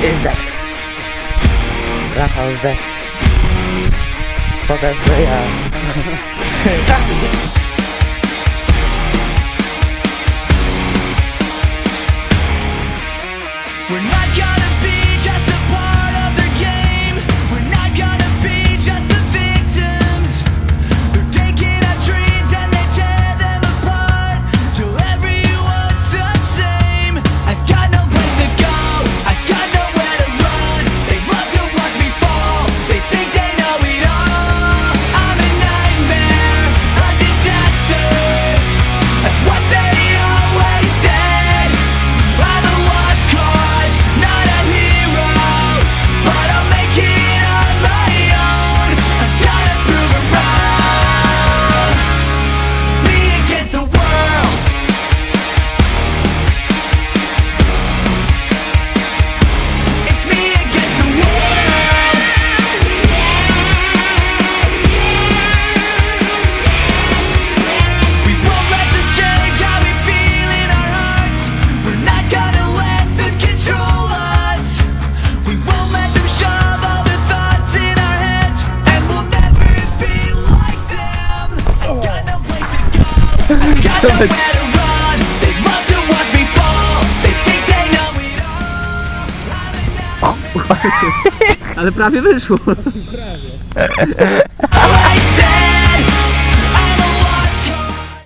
Is that? Rafał Z. Pokaż, że ja. We're not gonna be just a part of their game. We're not gonna be just the victims. They're taking our dreams and they tear them apart till everyone's the same. I've got no place to go, I've got nowhere to run. They love to watch me fall, they think they know it all. I'm a nightmare, a disaster. That's what they always said. I'm a lost cause, not a hero, but I'll make it on my own. I gotta prove it wrong. Me against the world. It's me against the world. We won't let them change how we feel in our hearts. We're not gonna let them control us. We won't let them shove all their thoughts in our heads, and we'll never be like them. I've got no place to go, I've got nowhere to run. They love to watch me fall, they think they know it all. I'm a Ale prawie wyszło. Prawie.